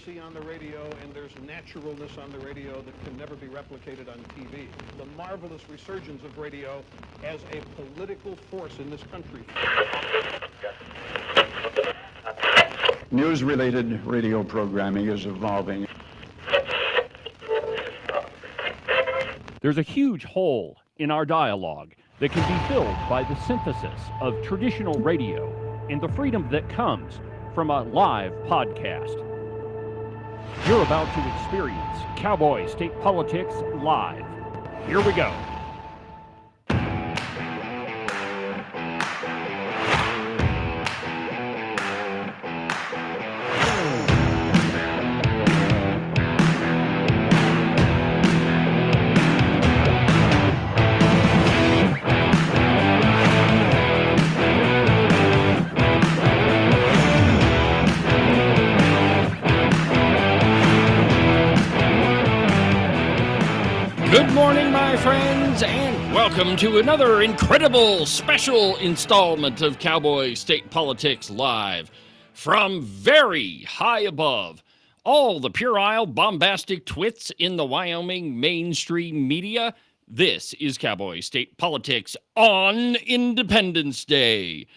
intimacy on the radio, and there's naturalness on the radio that can never be replicated on TV. The marvelous resurgence of radio as a political force in this country. News-related radio programming is evolving. There's a huge hole in our dialogue that can be filled by the synthesis of traditional radio and the freedom that comes from a live podcast. You're about to experience Cowboy State Politics live. Here we go. Good morning, my friends, and welcome to another incredible special installment of Cowboy State Politics Live. From very high above, all the puerile, bombastic twits in the Wyoming mainstream media, this is Cowboy State Politics on Independence Day.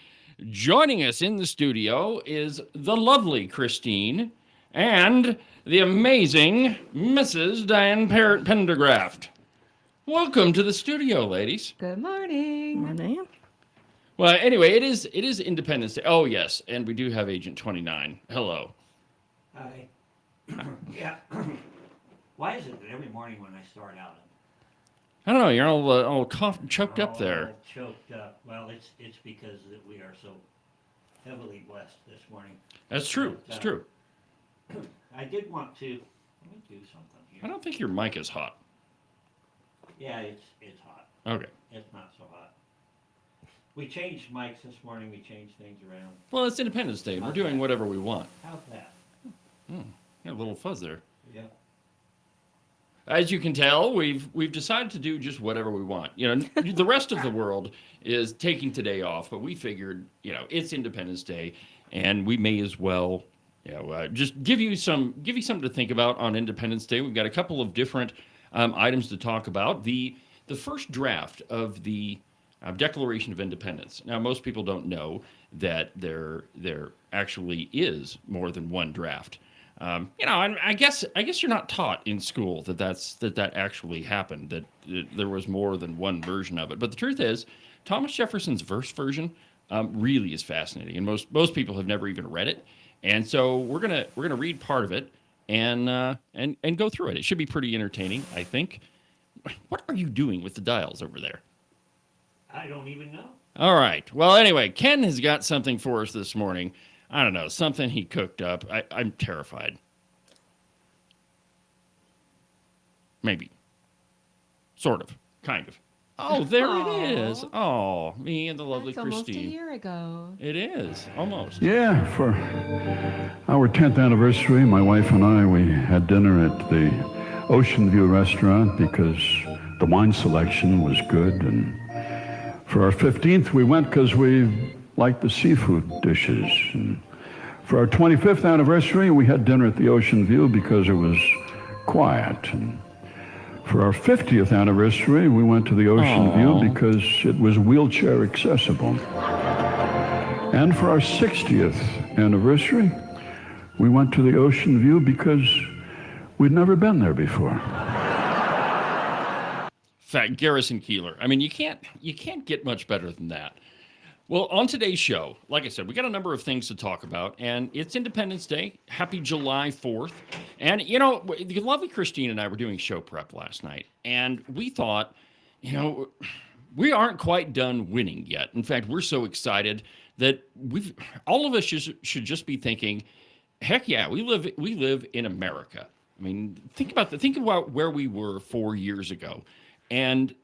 Joining us in the studio is the lovely Christine and the amazing Mrs. Diane Pendergraft. Welcome to the studio, ladies. Good morning. Morning. Well, anyway, it is Independence Day. Oh, yes, and we do have Agent 29. Hello. Hi. Yeah. Why is it that every morning when I start out, I don't know, you're all choked up there. Choked up. Well, it's because that we are so heavily blessed this morning. That's true. But, It's true. I did want to. Let me do something here. I don't think your mic is hot. Yeah, it's hot. Okay. It's not so hot. We changed mics this morning. We changed things around. Well, it's Independence Day. We're doing whatever we want. How's that? Got a little fuzz there. Yeah. As you can tell, we've decided to do just whatever we want. You know, the rest of the world is taking today off, but we figured, it's Independence Day, and we may as well, just give you something to think about on Independence Day. We've got a couple of different items to talk about. The first draft of the Declaration of Independence. Now, most people don't know that there actually is more than one draft. I guess you're not taught in school that actually happened, that there was more than one version of it. But the truth is, Thomas Jefferson's version really is fascinating, and most people have never even read it. And so we're gonna read part of it and go through it. It should be pretty entertaining, I think. What are you doing with the dials over there? I don't even know. All right. Well, anyway, Ken has got something for us this morning. I don't know, something he cooked up. I'm terrified. Maybe. Sort of. Kind of. Oh, there it is. Oh, me and the lovely That's Christine. almost a year ago. It is. Almost. Yeah, for our 10th anniversary, my wife and I, we had dinner at the Ocean View restaurant because the wine selection was good. And for our 15th, we went because we liked the seafood dishes. And for our 25th anniversary, we had dinner at the Ocean View because it was quiet. And for our 50th anniversary, we went to the Ocean View because it was wheelchair accessible. And for our 60th anniversary, we went to the Ocean View because we'd never been there before. Fact, Garrison Keillor. I mean, you can't get much better than that. Well, on today's show, like I said, we got a number of things to talk about, and it's Independence Day. Happy July 4th. And, the lovely Christine and I were doing show prep last night, and we thought, we aren't quite done winning yet. In fact, we're so excited that all of us should just be thinking, heck yeah, we live in America. I mean, think about where we were 4 years ago, and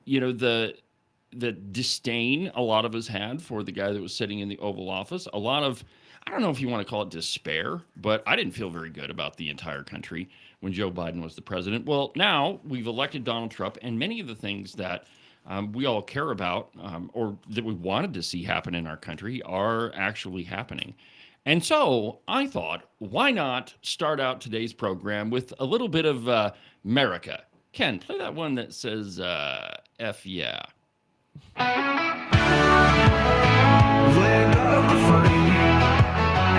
the disdain a lot of us had for the guy that was sitting in the Oval Office. A lot of, I don't know if you want to call it despair, but I didn't feel very good about the entire country when Joe Biden was the president. Well, now we've elected Donald Trump, and many of the things that we all care about or that we wanted to see happen in our country are actually happening. And so I thought, why not start out today's program with a little bit of America? Ken, play that one that says F yeah. Land of the free,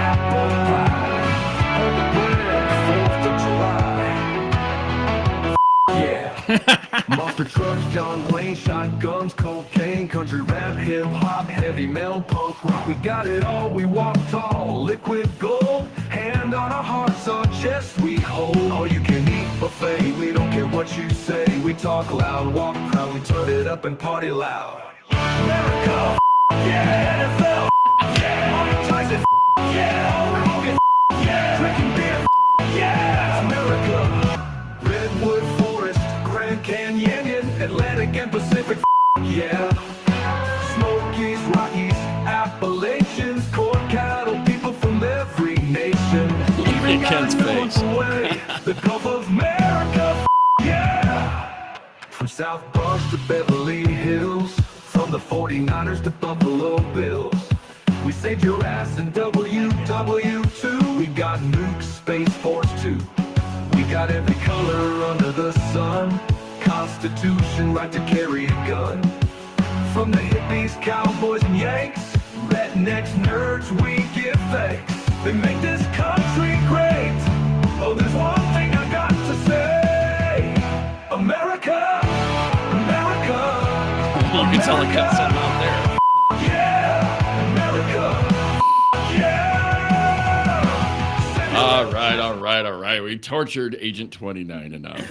apple pie, on the bread, 4th of July. Yeah. Monster trucks, John Wayne, shotguns, cocaine, country rap, hip hop, heavy metal, punk rock. We got it all, we walk tall, liquid gold, hand on our hearts, our chests we hold. All you can eat buffet, we don't care what you say. We talk loud, walk proud, we turn it up and party loud. America, yeah, NFL, yeah, Mike Tyson, yeah, Hulk Hogan, yeah, drinking beer, yeah, America, Redwood Forest, Grand Canyon, Atlantic and Pacific, yeah, Smokies, Rockies, Appalachians, corn cattle, people from every nation. Even Ken's face. away, the Gulf of America, yeah. From South Bronx to Beverly Hills, from the 49ers to Buffalo Bills. We saved your ass in WW2. We got nukes, Space Force too. We got every color under the sun. Constitution, right to carry a gun. From the hippies, cowboys and yanks, rednecks, nerds, we give thanks. They make this country great. Oh, there's one thing I got to say. America, America. You can tell it got something out there. Yeah, America. Yeah. All right. We tortured Agent 29 enough.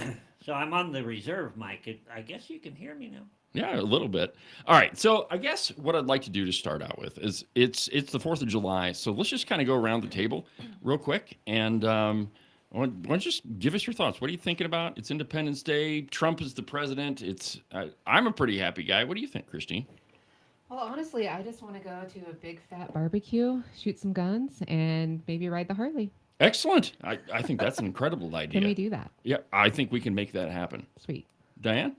So I'm on the reserve mic. I guess you can hear me now. Yeah, a little bit. All right. So I guess what I'd like to do to start out with is it's the 4th of July. So let's just kind of go around the table real quick. And why don't you just give us your thoughts? What are you thinking about? It's Independence Day. Trump is the president. I'm a pretty happy guy. What do you think, Christine? Well, honestly, I just want to go to a big fat barbecue, shoot some guns, and maybe ride the Harley. Excellent. I think that's an incredible idea. Can we do that? Yeah, I think we can make that happen. Sweet. Diane?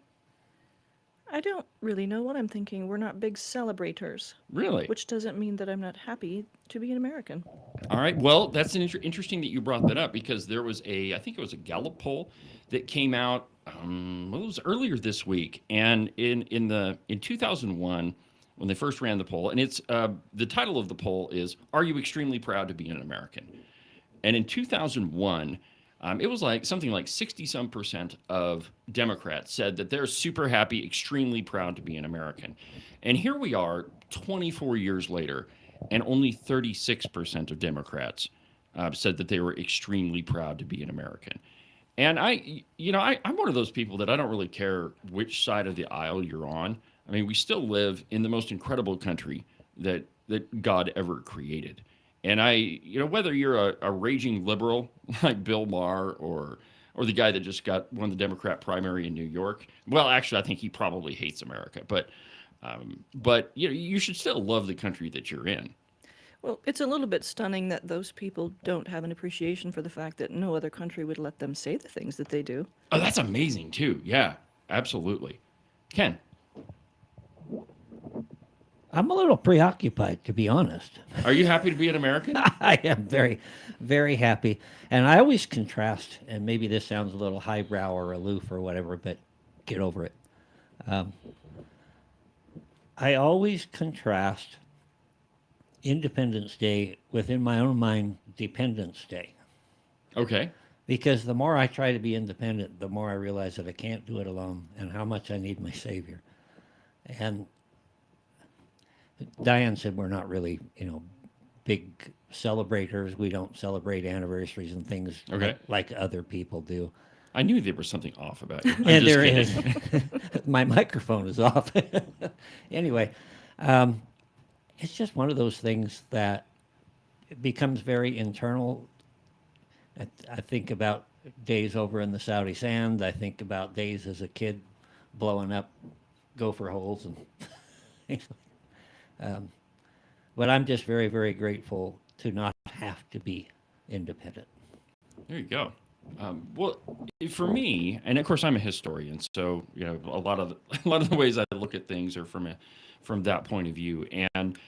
I don't really know what I'm thinking. We're not big celebrators. Really? Which doesn't mean that I'm not happy to be an American. All right. Well, that's interesting that you brought that up because there was I think it was a Gallup poll that came out. It was earlier this week, and in 2001, when they first ran the poll, and it's the title of the poll is "Are you extremely proud to be an American?" And in 2001. It was like something like 60-some% of Democrats said that they're super happy, extremely proud to be an American. And here we are 24 years later, and only 36% of Democrats said that they were extremely proud to be an American. And I'm one of those people that I don't really care which side of the aisle you're on. I mean, we still live in the most incredible country that God ever created. And whether you're a raging liberal like Bill Maher or the guy that just won the Democrat primary in New York, well, actually, I think he probably hates America. But you should still love the country that you're in. Well, it's a little bit stunning that those people don't have an appreciation for the fact that no other country would let them say the things that they do. Oh, that's amazing, too. Yeah, absolutely. Ken? I'm a little preoccupied, to be honest. Are you happy to be an American? I am very, very happy. And I always contrast, and maybe this sounds a little highbrow or aloof or whatever, but get over it. I always contrast Independence Day with, in my own mind, Dependence Day. Okay. Because the more I try to be independent, the more I realize that I can't do it alone and how much I need my savior. And Diane said we're not really, big celebrators. We don't celebrate anniversaries and things like other people do. I knew there was something off about you. And there is. My microphone is off. Anyway, it's just one of those things that it becomes very internal. I think about days over in the Saudi sand. I think about days as a kid blowing up gopher holes and but I'm just very, very grateful to not have to be independent. There you go. Well, for me, and of course I'm a historian, so a lot of the ways I look at things are from that point of view. And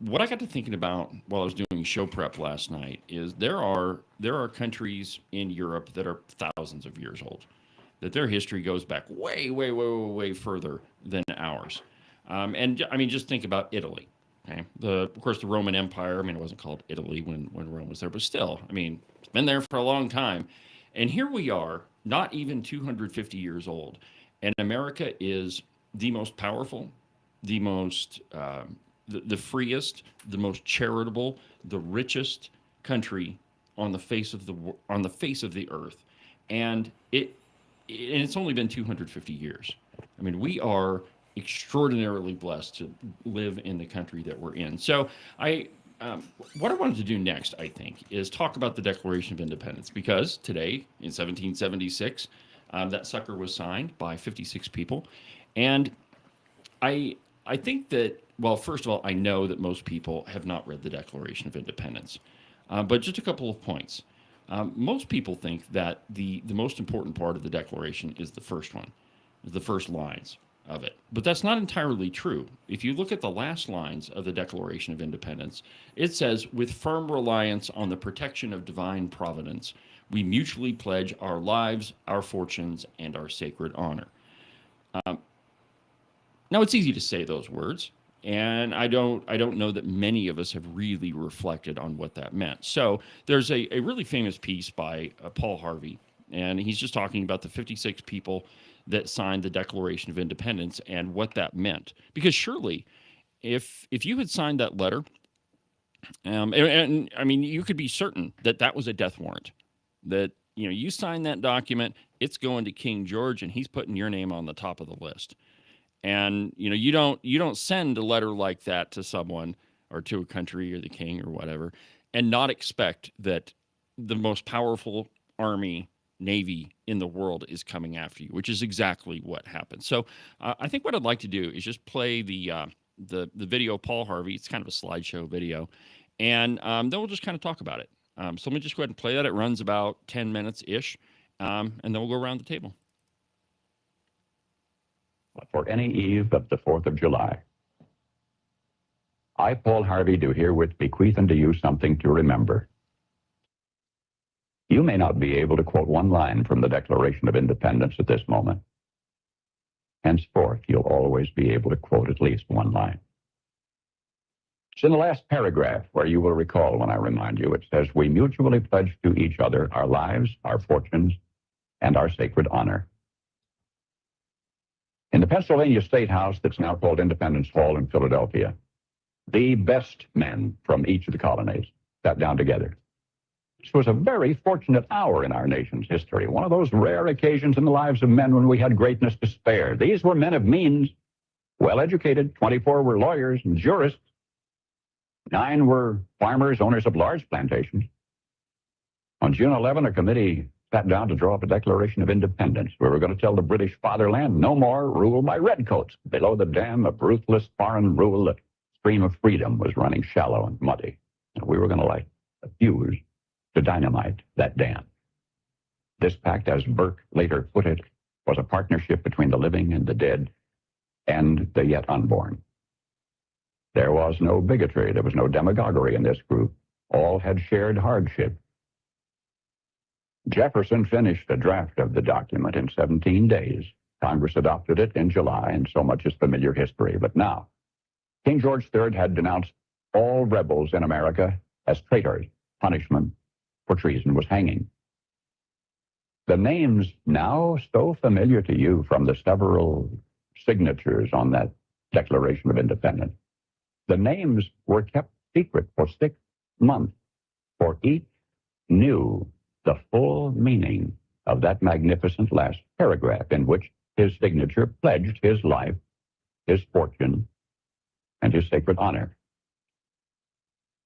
What I got to thinking about while I was doing show prep last night is there are countries in Europe that are thousands of years old, that their history goes back way, way, way, way, way further than ours. I mean, just think about Italy. Okay, of course the Roman Empire. I mean, it wasn't called Italy when Rome was there, but still, I mean, it's been there for a long time. And here we are, not even 250 years old, and America is the most powerful, the most the freest, the most charitable, the richest country on the face of the earth, and it's only been 250 years. I mean, we are extraordinarily blessed to live in the country that we're in. So what I wanted to do next, I think, is talk about the Declaration of Independence, because today, in 1776, that sucker was signed by 56 people. And I think that, well, first of all, I know that most people have not read the Declaration of Independence. But just a couple of points. Most people think that the most important part of the Declaration is the first one, the first lines of it. But that's not entirely true. If you look at the last lines of the Declaration of Independence, it says, "With firm reliance on the protection of divine providence, we mutually pledge our lives, our fortunes, and our sacred honor." Now, it's easy to say those words, and I don't know that many of us have really reflected on what that meant. So there's a really famous piece by Paul Harvey, and he's just talking about the 56 people that signed the Declaration of Independence and what that meant. Because surely, if you had signed that letter, and I mean, you could be certain that that was a death warrant. That, you know, you signed that document, it's going to King George, and he's putting your name on the top of the list. And you know, you don't send a letter like that to someone or to a country or the king or whatever, and not expect that the most powerful army, navy in the world is coming after you, which is exactly what happened. So I think what I'd like to do is just play the video, Paul Harvey. It's kind of a slideshow video, and then we'll just kind of talk about it. So let me just go ahead and play that. It runs about 10 minutes ish, and then we'll go around the table. For any eve of the 4th of July, I, Paul Harvey, do herewith bequeath unto you something to remember. You may not be able to quote one line from the Declaration of Independence at this moment. Henceforth, you'll always be able to quote at least one line. It's in the last paragraph, where you will recall when I remind you. It says, "We mutually pledge to each other our lives, our fortunes, and our sacred honor." In the Pennsylvania State House that's now called Independence Hall in Philadelphia, the best men from each of the colonies sat down together. This was a very fortunate hour in our nation's history, one of those rare occasions in the lives of men when we had greatness to spare. These were men of means, well-educated. 24 were lawyers and jurists. 9 were farmers, owners of large plantations. On June 11, a committee sat down to draw up a Declaration of Independence. We were going to tell the British fatherland no more rule by redcoats. Below the dam of ruthless foreign rule, the stream of freedom was running shallow and muddy. And we were going to light a fuse to dynamite that dam. This pact, as Burke later put it, was a partnership between the living and the dead and the yet unborn. There was no bigotry. There was no demagoguery in this group. All had shared hardship. Jefferson finished a draft of the document in 17 days. Congress adopted it in July, and so much is familiar history. But now, King George III had denounced all rebels in America as traitors. Punishment for treason was hanging. The names now so familiar to you from the several signatures on that Declaration of Independence, the names were kept secret for 6 months, for each knew the full meaning of that magnificent last paragraph in which his signature pledged his life, his fortune, and his sacred honor.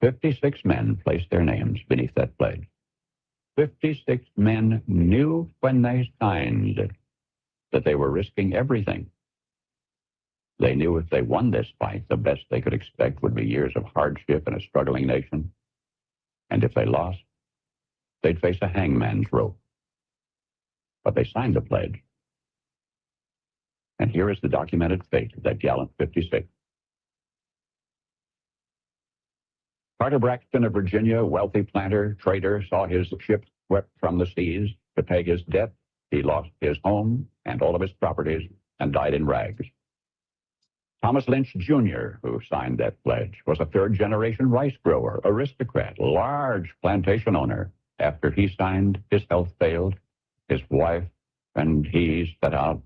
56 men placed their names beneath that pledge. 56 men knew when they signed it that they were risking everything. They knew if they won this fight, the best they could expect would be years of hardship in a struggling nation. And if they lost, they'd face a hangman's rope. But they signed the pledge. And here is the documented fate of that gallant 56. Carter Braxton of Virginia, wealthy planter, trader, saw his ship swept from the seas. To pay his debt, he lost his home and all of his properties and died in rags. Thomas Lynch Jr., who signed that pledge, was a third-generation rice grower, aristocrat, large plantation owner. After he signed, his health failed. His wife and he set out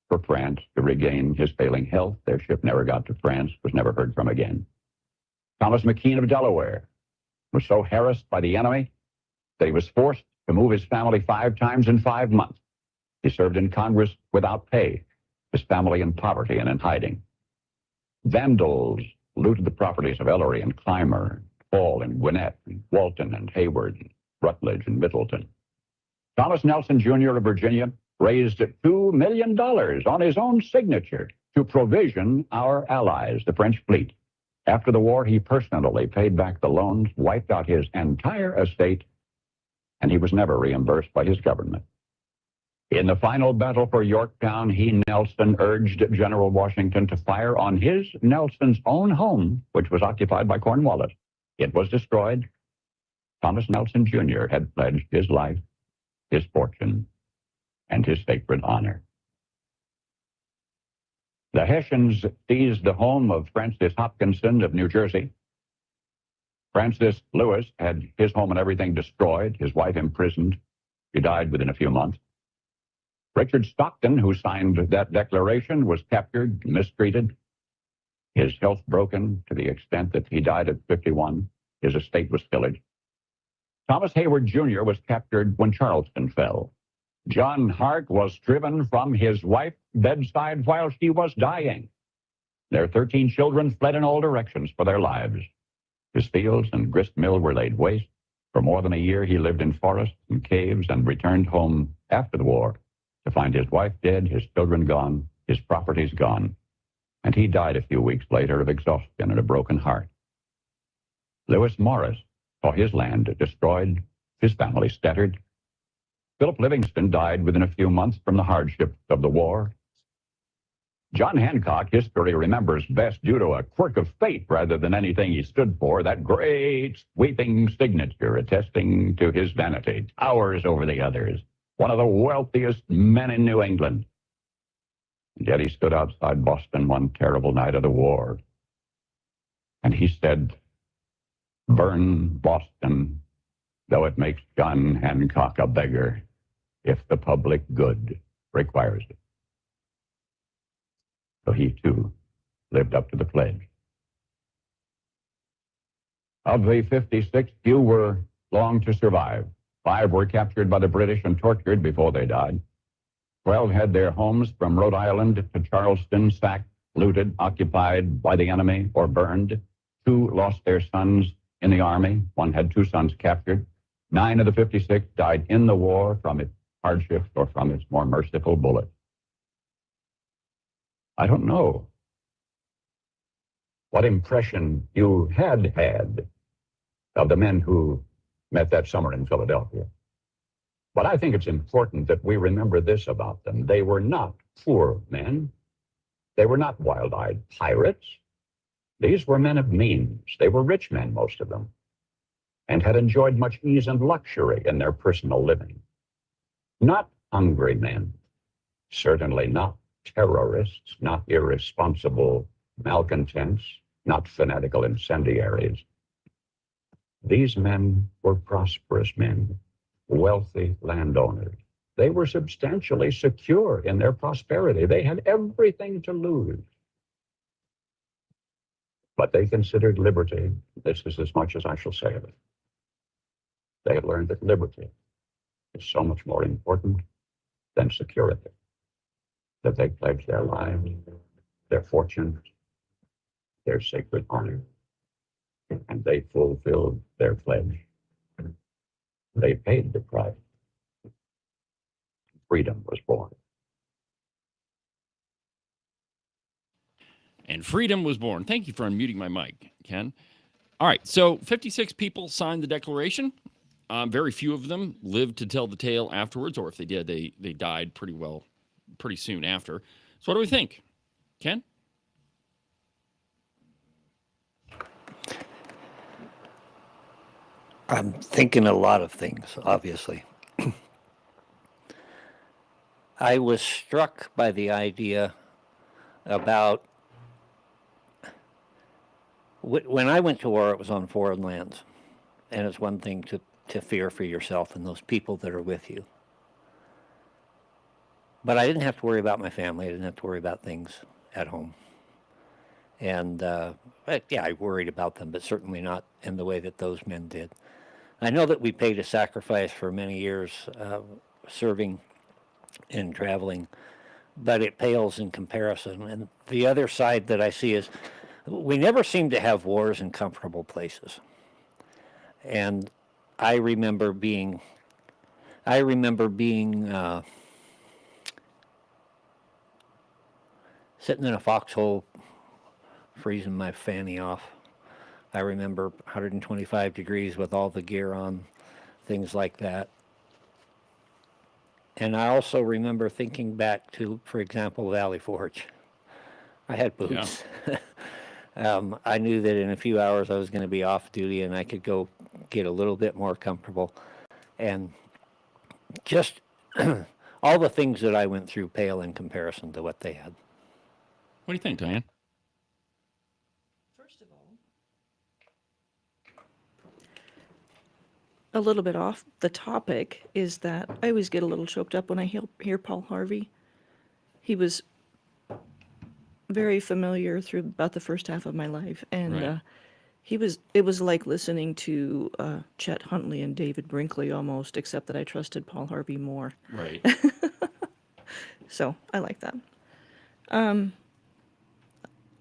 for France to regain his failing health. Their ship never got to France, was never heard from again. Thomas McKean of Delaware was so harassed by the enemy that he was forced to move his family 5 times in 5 months. He served in Congress without pay, his family in poverty and in hiding. Vandals looted the properties of Ellery and Clymer, Fall and Gwinnett, and Walton and Hayward, and Rutledge and Middleton. Thomas Nelson Jr. of Virginia raised $2 million on his own signature to provision our allies, the French fleet. After the war, he personally paid back the loans, wiped out his entire estate, and he was never reimbursed by his government. In the final battle for Yorktown, he, Nelson, urged General Washington to fire on his, Nelson's, own home, which was occupied by Cornwallis. It was destroyed. Thomas Nelson Jr. had pledged his life, his fortune, and his sacred honor. The Hessians seized the home of Francis Hopkinson of New Jersey. Francis Lewis had his home and everything destroyed, his wife imprisoned. She died within a few months. Richard Stockton, who signed that declaration, was captured, mistreated, his health broken to the extent that he died at 51. His estate was pillaged. Thomas Hayward Jr. was captured when Charleston fell. John Hart was driven from his wife's bedside while she was dying. Their 13 children fled in all directions for their lives. His fields and grist mill were laid waste. For more than a year, he lived in forests and caves and returned home after the war to find his wife dead, his children gone, his properties gone, and he died a few weeks later of exhaustion and a broken heart. Lewis Morris saw his land destroyed, his family scattered. Philip Livingston died within a few months from the hardships of the war. John Hancock, history remembers best due to a quirk of fate rather than anything he stood for, that great sweeping signature attesting to his vanity, towers over the others. One of the wealthiest men in New England. And yet he stood outside Boston one terrible night of the war. And he said, "Burn Boston, though it makes John Hancock a beggar, if the public good requires it." So he, too, lived up to the pledge. Of the 56, few were long to survive. 5 were captured by the British and tortured before they died. 12 had their homes from Rhode Island to Charleston sacked, looted, occupied by the enemy, or burned. 2 lost their sons in the army. 1 had 2 sons captured. 9 of the 56 died in the war from its hardships or from its more merciful bullets. I don't know what impression you had of the men who met that summer in Philadelphia. But I think it's important that we remember this about them. They were not poor men. They were not wild-eyed pirates. These were men of means. They were rich men, most of them, and had enjoyed much ease and luxury in their personal living. Not hungry men, certainly not terrorists, not irresponsible malcontents, not fanatical incendiaries. These men were prosperous men, wealthy landowners. They were substantially secure in their prosperity. They had everything to lose. But they considered liberty, this is as much as I shall say of it. They had learned that liberty is so much more important than security, that they pledged their lives, their fortunes, their sacred honor, and they fulfilled their pledge. They paid the price. Freedom was born. And freedom was born. Thank you for unmuting my mic, Ken. All right, so 56 people signed the Declaration. Very few of them lived to tell the tale afterwards, or if they did, they died pretty soon after. So what do we think? Ken? I'm thinking a lot of things, obviously. I was struck by the idea about when I went to war, it was on foreign lands. And it's one thing to fear for yourself and those people that are with you. But I didn't have to worry about my family. I didn't have to worry about things at home. And yeah, I worried about them, but certainly not in the way that those men did. I know that we paid a sacrifice for many years serving and traveling, but it pales in comparison. And the other side that I see is we never seem to have wars in comfortable places. And I remember being sitting in a foxhole, freezing my fanny off. I remember 125 degrees with all the gear on, things like that. And I also remember thinking back to, for example, Valley Forge. I had boots. Yeah. I knew that in a few hours I was going to be off duty and I could go get a little bit more comfortable. And just all the things that I went through pale in comparison to what they had. What do you think, Diane? First of all, a little bit off the topic is that I always get a little choked up when I hear Paul Harvey. He was very familiar through about the first half of my life, and Right. it was like listening to Chet Huntley and David Brinkley almost, except that I trusted Paul Harvey more. Right. So I like that.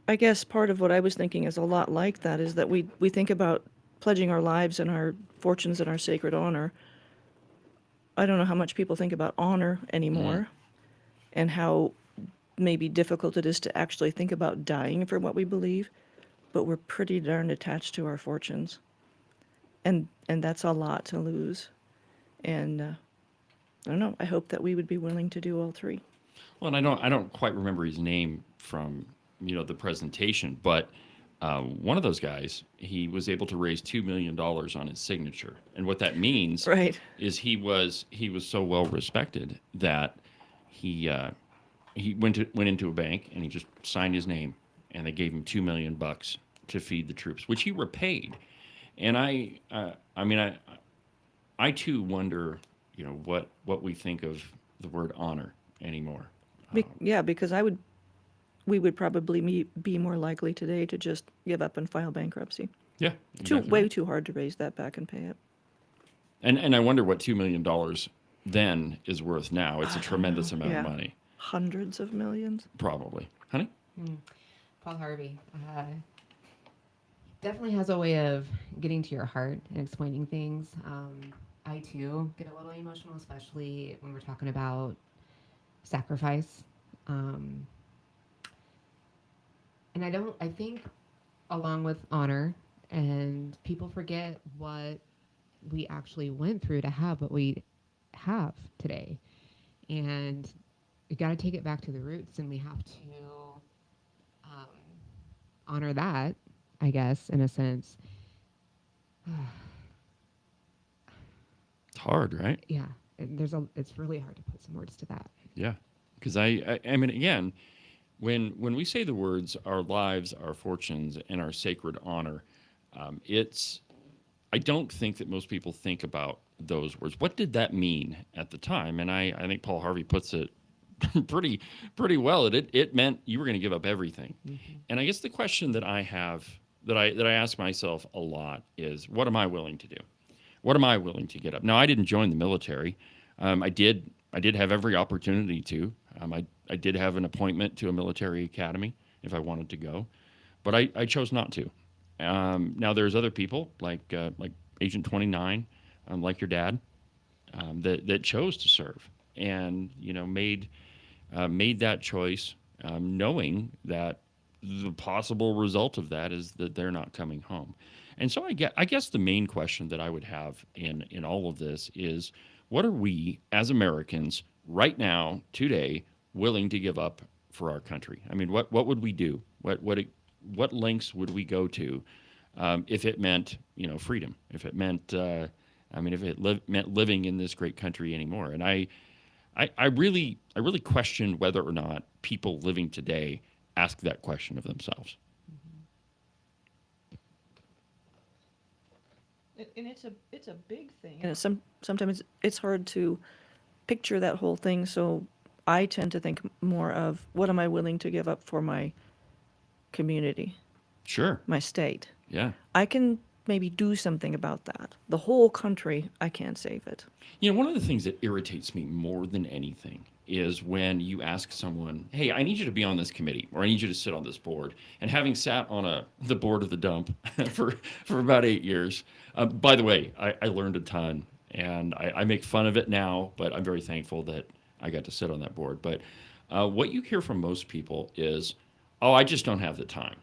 I guess part of what I was thinking is a lot like that, is that we think about pledging our lives and our fortunes and our sacred honor. I don't know how much people think about honor anymore, and how maybe difficult it is to actually think about dying for what we believe, but we're pretty darn attached to our fortunes. And that's a lot to lose. And I don't know, I hope that we would be willing to do all three. Well, and I don't quite remember his name from the presentation, but one of those guys, he was able to raise $2 million on his signature, and what that means Right. is he was so well respected that he went into a bank and he just signed his name, and they gave him $2 million to feed the troops, which he repaid. And I too wonder, what we think of the word honor anymore. Yeah, because we would probably be more likely today to just give up and file bankruptcy. Yeah, exactly Way right. too hard to raise that back and pay it. And I wonder what $2 million then is worth now. It's a tremendous amount Yeah. of money, Hundreds of millions. probably. Honey? Paul Harvey definitely has a way of getting to your heart and explaining things. I too get a little emotional, especially when we're talking about sacrifice. And I think along with honor, and people forget what we actually went through to have what we have today. And we got to take it back to the roots, and we have to honor that, I guess, in a sense. It's hard, right? Yeah, it's really hard to put some words to that. Yeah. Because I mean, again, when we say the words, our lives, our fortunes, and our sacred honor, I don't think that most people think about those words. What did that mean at the time? And I think Paul Harvey puts it pretty well. It meant you were going to give up everything. Mm-hmm. And I guess the question that I have, that I ask myself a lot, is what am I willing to do? What am I willing to get up? Now, I didn't join the military. I did have every opportunity to. I did have an appointment to a military academy if I wanted to go, but I chose not to. Now there's other people like Agent 29, like your dad, that chose to serve, and made that choice, knowing that the possible result of that is that they're not coming home. And so I guess the main question that I would have in all of this is, what are we as Americans right now, today, willing to give up for our country? I mean, what would we do? What lengths would we go to if it meant, freedom, if it meant, if it meant living in this great country anymore. And I really question whether or not people living today ask that question of themselves. And it's a big thing. And sometimes it's hard to picture that whole thing. So I tend to think more of what am I willing to give up for my community, Sure. my state. Yeah. I can maybe do something about that. The whole country, I can't save it. One of the things that irritates me more than anything is when you ask someone, hey, I need you to be on this committee, or I need you to sit on this board. And having sat on the board of the dump for about 8 years, by the way, I learned a ton, and I make fun of it now, but I'm very thankful that I got to sit on that board. But what you hear from most people is, oh, I just don't have the time.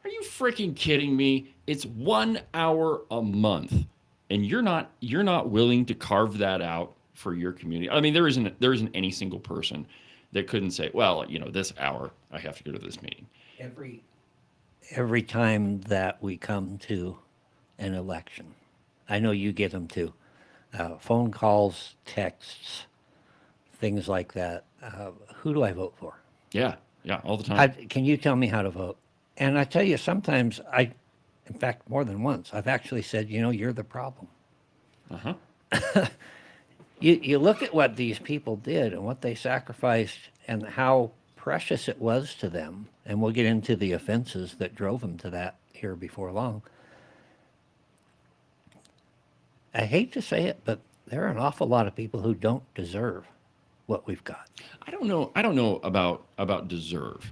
Are you freaking kidding me? It's 1 hour a month, and you're not willing to carve that out for your community. I mean, there isn't any single person that couldn't say, well, this hour I have to go to this meeting. Every time that we come to an election, I know you get them too. Phone calls, texts, things like that. Who do I vote for? Yeah, all the time. Can you tell me how to vote? And I tell you, sometimes in fact, more than once, I've actually said, you're the problem. Uh-huh. You look at what these people did and what they sacrificed and how precious it was to them, and we'll get into the offenses that drove them to that here before long. I hate to say it, but there are an awful lot of people who don't deserve what we've got. I don't know about deserve.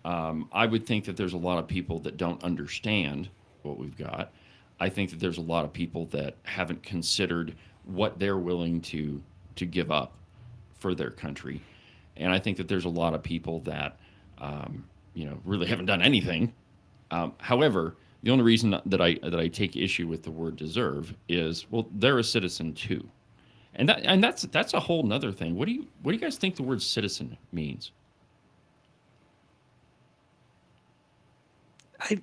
I would think that there's a lot of people that don't understand what we've got. I think that there's a lot of people that haven't considered what they're willing to give up for their country. And I think that there's a lot of people that, really haven't done anything. However, the only reason that I take issue with the word deserve is, well, they're a citizen too. And that's a whole nother thing. What do you guys think the word citizen means? I'm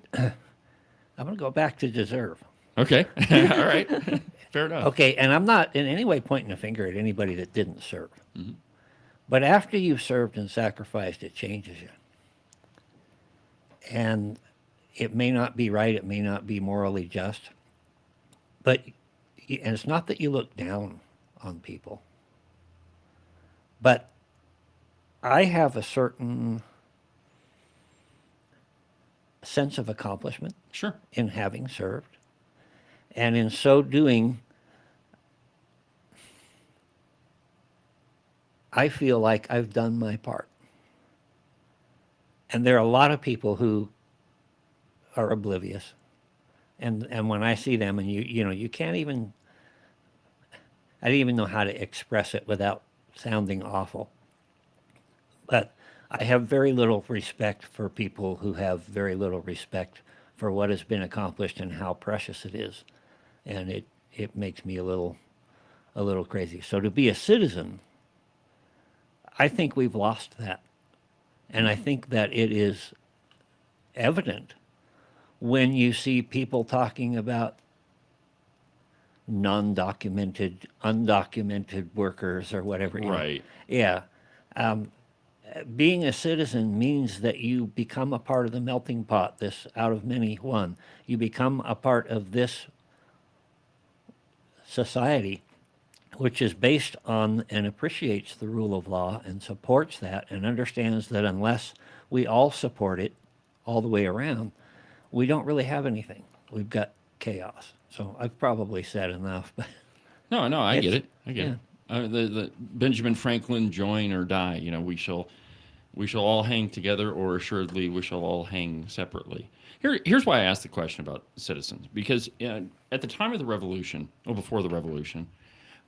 going to go back to deserve. Okay. All right. Fair enough. Okay, and I'm not in any way pointing a finger at anybody that didn't serve. Mm-hmm. But after you've served and sacrificed, it changes you. And it may not be right, it may not be morally just, but and it's not that you look down on people, but I have a certain sense of accomplishment Sure. in having served, and in so doing, I feel like I've done my part. And there are a lot of people who are oblivious. And when I see them, and you can't even, I don't even know how to express it without sounding awful. But I have very little respect for people who have very little respect for what has been accomplished and how precious it is. And it makes me a little crazy. So to be a citizen, I think we've lost that. And I think that it is evident when you see people talking about non-documented, undocumented workers or whatever. Right. Yeah. Being a citizen means that you become a part of the melting pot, this out of many one. You become a part of this society, which is based on and appreciates the rule of law and supports that and understands that unless we all support it all the way around, we don't really have anything. We've got chaos. So I've probably said enough. But No, I get it. I get it. The Benjamin Franklin, join or die. We shall all hang together, or assuredly we shall all hang separately. Here's why I asked the question about citizens, because at the time of the Revolution, or before the Revolution,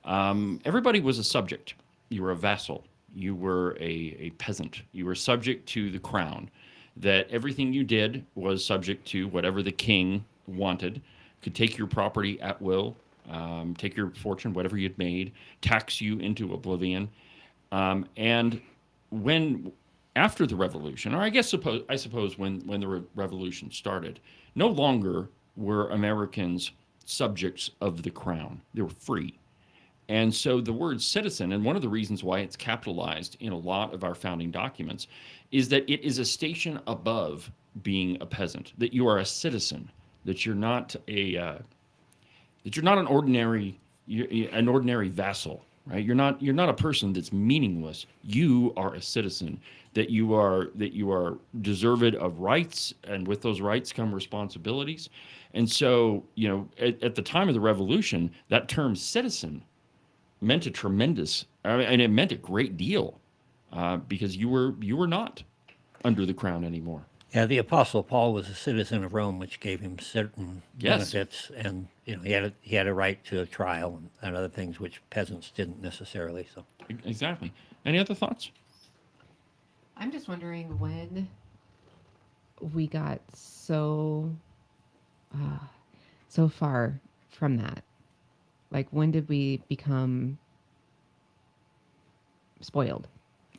everybody was a subject. You were a vassal. You were a peasant. You were subject to the crown. That everything you did was subject to whatever the king wanted. Could take your property at will, take your fortune, whatever you'd made, tax you into oblivion. And when after the revolution, or I suppose when the revolution started, no longer were Americans subjects of the crown. They were free. And so the word citizen, and one of the reasons why it's capitalized in a lot of our founding documents, is that it is a station above being a peasant, that you are a citizen, that you're not an ordinary vassal, right? You're not a person that's meaningless. You are a citizen, that you are deserved of rights, and with those rights come responsibilities. And so, at the time of the revolution, that term citizen meant a tremendous, and it meant a great deal, because you were not under the crown anymore. Yeah, the Apostle Paul was a citizen of Rome, which gave him certain benefits, and he had a right to a trial and other things which peasants didn't necessarily. So exactly. Any other thoughts? I'm just wondering when we got so far from that. Like, when did we become spoiled?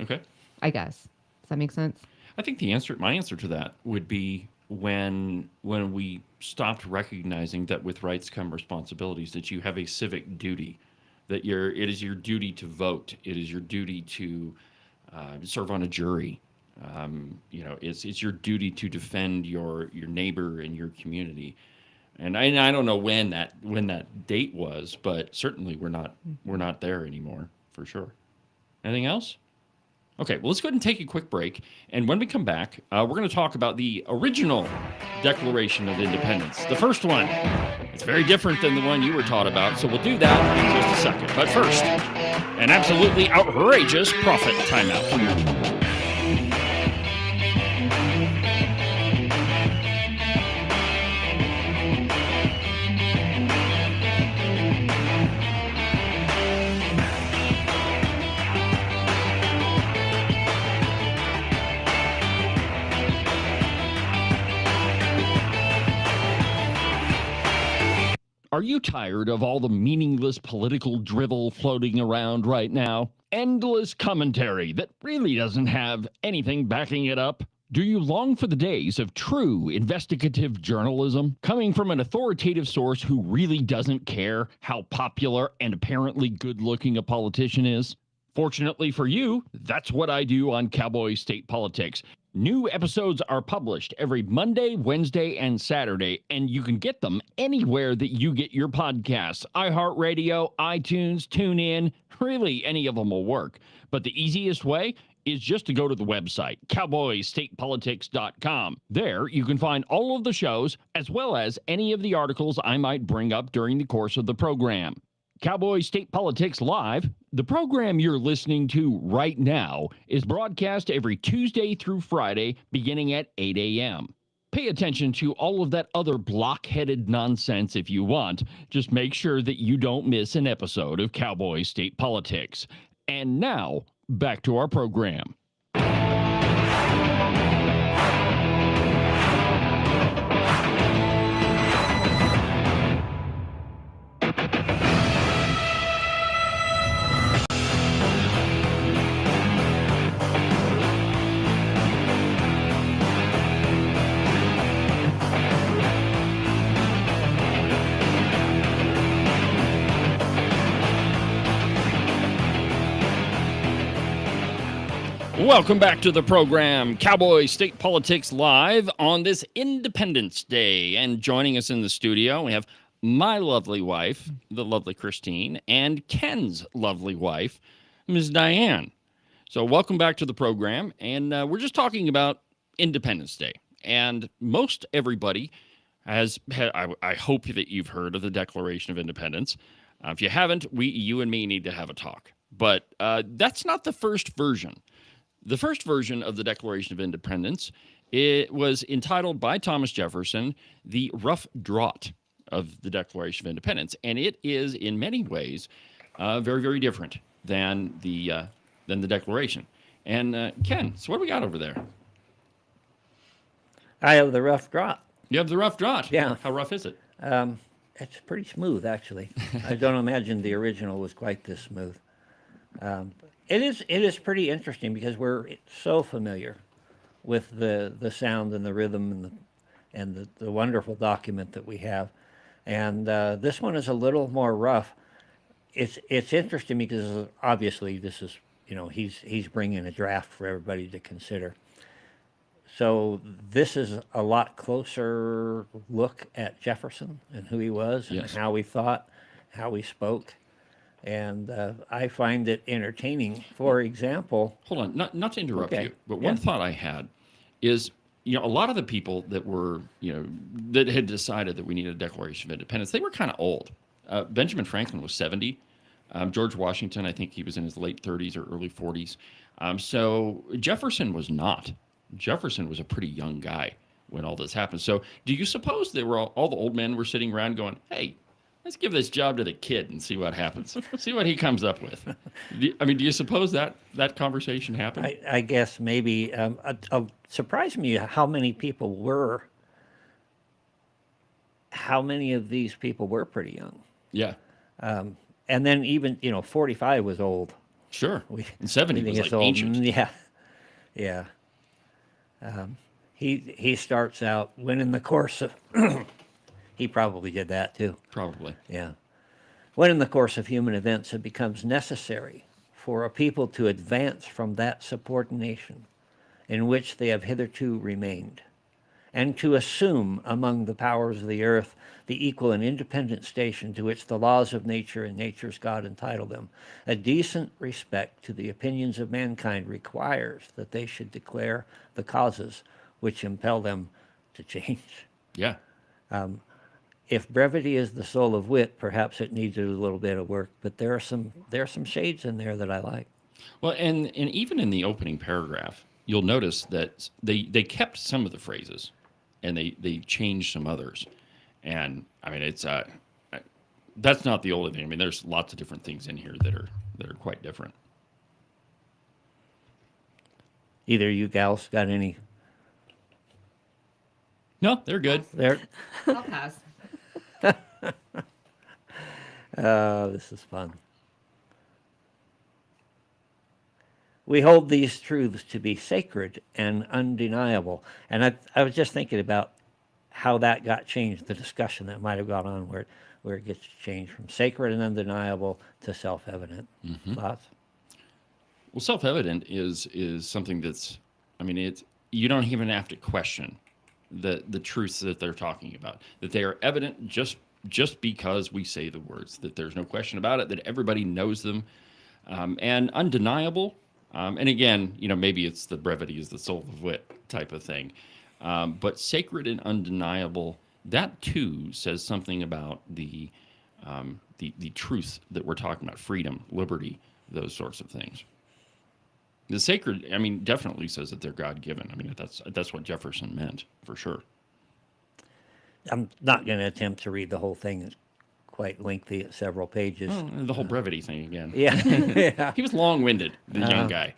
Okay. I guess. Does that make sense? I think my answer to that would be when we stopped recognizing that with rights come responsibilities, that you have a civic duty, that it is your duty to vote, it is your duty to serve on a jury. It's your duty to defend your neighbor and your community. And I don't know when that date was, but certainly we're not there anymore, for sure. Anything else? Okay, well, let's go ahead and take a quick break. And when we come back, we're going to talk about the original Declaration of Independence, the first one. It's very different than the one you were taught about, so we'll do that in just a second. But first, an absolutely outrageous profit timeout. Are you tired of all the meaningless political drivel floating around right now? Endless commentary that really doesn't have anything backing it up? Do you long for the days of true investigative journalism coming from an authoritative source who really doesn't care how popular and apparently good-looking a politician is? Fortunately for you, that's what I do on Cowboy State Politics. New episodes are published every Monday, Wednesday, and Saturday, and you can get them anywhere that you get your podcasts. iHeartRadio, iTunes, TuneIn, really any of them will work. But the easiest way is just to go to the website, cowboystatepolitics.com. There, you can find all of the shows, as well as any of the articles I might bring up during the course of the program. Cowboy State Politics Live, the program you're listening to right now, is broadcast every Tuesday through Friday beginning at 8 a.m. Pay attention to all of that other block-headed nonsense if you want. Just make sure that you don't miss an episode of Cowboy State Politics. And now, back to our program. Welcome back to the program, Cowboy State Politics Live, on this Independence Day. And joining us in the studio, we have my lovely wife, the lovely Christine, and Ken's lovely wife, Ms. Diane. So welcome back to the program. And we're just talking about Independence Day. And most everybody has had, I hope that you've heard of the Declaration of Independence. If you haven't, you and me need to have a talk. But that's not the first version. The first version of the Declaration of Independence, it was entitled by Thomas Jefferson, The Rough Draught of the Declaration of Independence. And it is, in many ways, very, very different than the Declaration. And Ken, so what do we got over there? I have the rough draught. You have the rough draught? Yeah. How rough is it? It's pretty smooth, actually. I don't imagine the original was quite this smooth. It is pretty interesting because we're so familiar with the sound and the rhythm and the wonderful document that we have, and this one is a little more rough. It's interesting because obviously this is, he's bringing a draft for everybody to consider. So this is a lot closer look at Jefferson and who he was and Yes. how he thought, how he spoke, and I find it entertaining. For example, Hold on, not to interrupt Okay. you, but Yeah. one thought I had is, a lot of the people that were, that had decided that we needed a Declaration of Independence, they were kind of old. Benjamin Franklin was 70. George Washington, I think he was in his late 30s or early 40s. So Jefferson was not. Jefferson was a pretty young guy when all this happened. So do you suppose they were all the old men were sitting around going, hey, let's give this job to the kid and see what happens. See what he comes up with. Do you suppose that conversation happened? I guess maybe surprised me how many of these people were pretty young. Yeah, And then even 45 was old. sure. We, And 70 we was think like it's old. ancient. Yeah, yeah. He starts out when in the course of he probably did that too. Probably. Yeah. When in the course of human events it becomes necessary for a people to advance from that subordination in which they have hitherto remained, and to assume among the powers of the earth the equal and independent station to which the laws of nature and nature's God entitle them. A decent respect to the opinions of mankind requires that they should declare the causes which impel them to change. Yeah. If brevity is the soul of wit, perhaps it needs a little bit of work, but there are some shades in there that I like. Well, and even in the opening paragraph, you'll notice that they kept some of the phrases, and they changed some others. And I mean, it's that's not the only thing. I mean, there's lots of different things in here that are quite different. Either you gals got any No, they're good. there? I'll pass. This is fun. We hold these truths to be sacred and undeniable. And I was just thinking about how that got changed, the discussion that might have gone on where it gets changed from sacred and undeniable to self-evident. Thoughts? Well, self-evident is something that's, I mean, it's, you don't even have to question the truths that they're talking about, that they are evident just because we say the words, that there's no question about it, that everybody knows them, and undeniable. And again, maybe it's the brevity is the soul of wit type of thing. But sacred and undeniable, that too says something about the truth that we're talking about, freedom, liberty, those sorts of things. The sacred, I mean, definitely says that they're God-given. I mean, that's what Jefferson meant, for sure. I'm not going to attempt to read the whole thing. It's quite lengthy at several pages. Well, the whole brevity thing again. Yeah. Yeah. He was long-winded, the young guy.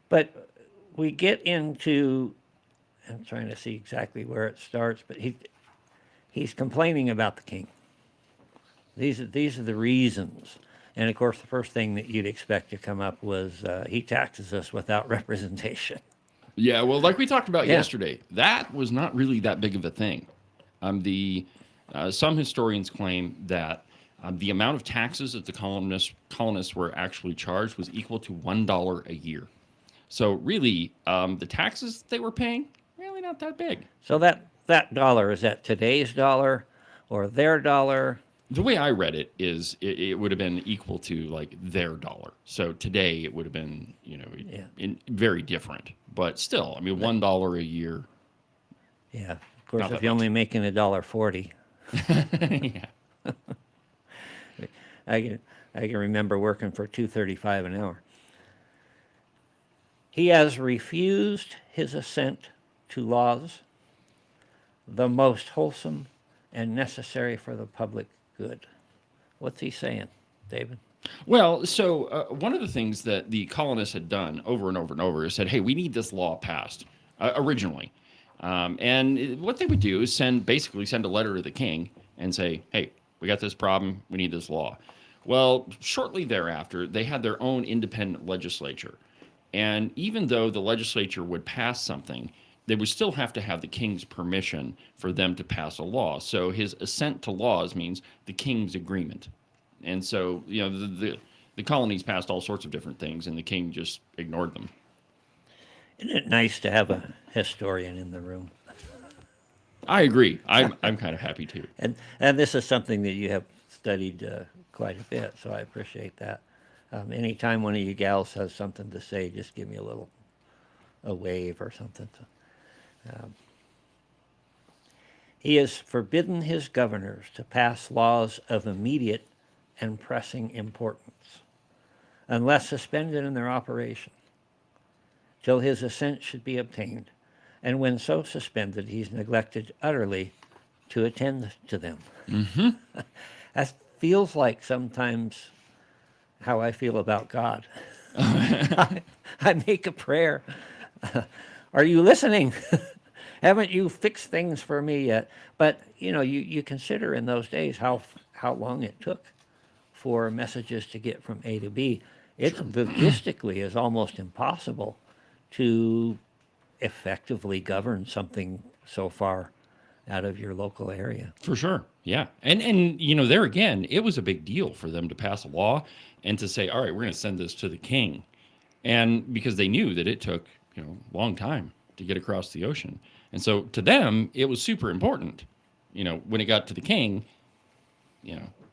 But we get into, I'm trying to see exactly where it starts, but he's complaining about the king. These are the reasons. And of course, the first thing that you'd expect to come up was he taxes us without representation. Yeah, well, like we talked about Yeah. yesterday, that was not really that big of a thing. Some historians claim that the amount of taxes that the colonists were actually charged was equal to $1 a year. So really, the taxes they were paying, really not that big. So that dollar, is that today's dollar or their dollar? The way I read it is it would have been equal to like their dollar. So today it would have been, very different. But still, I mean, $1 a year. Yeah. Of course, Not if that you're much. only making $1.40. Yeah. I can remember working for $2.35 an hour. He has refused his assent to laws, the most wholesome and necessary for the public good. What's he saying, David? Well, so one of the things that the colonists had done over and over and over is said, hey, we need this law passed originally. What they would do is basically send a letter to the king and say, hey, we got this problem. We need this law. Well, shortly thereafter, they had their own independent legislature. And even though the legislature would pass something, they would still have to have the king's permission for them to pass a law. So his assent to laws means the king's agreement. And so, the colonies passed all sorts of different things, and the king just ignored them. Isn't it nice to have a historian in the room? I agree. I'm kind of happy too. And this is something that you have studied quite a bit, so I appreciate that. Anytime one of you gals has something to say, just give me a wave or something. He has forbidden his governors to pass laws of immediate and pressing importance, unless suspended in their operation, till his assent should be obtained. And when so suspended, he's neglected utterly to attend to them. Mm-hmm. That feels like sometimes how I feel about God. I make a prayer. Are you listening? Haven't you fixed things for me yet? But, you consider in those days how long it took for messages to get from A to B. It logistically is almost impossible to effectively govern something so far out of your local area. For sure. Yeah. And there again, it was a big deal for them to pass a law and to say, all right, we're going to send this to the king. And because they knew that it took, a long time to get across the ocean. And so to them, it was super important. When it got to the king,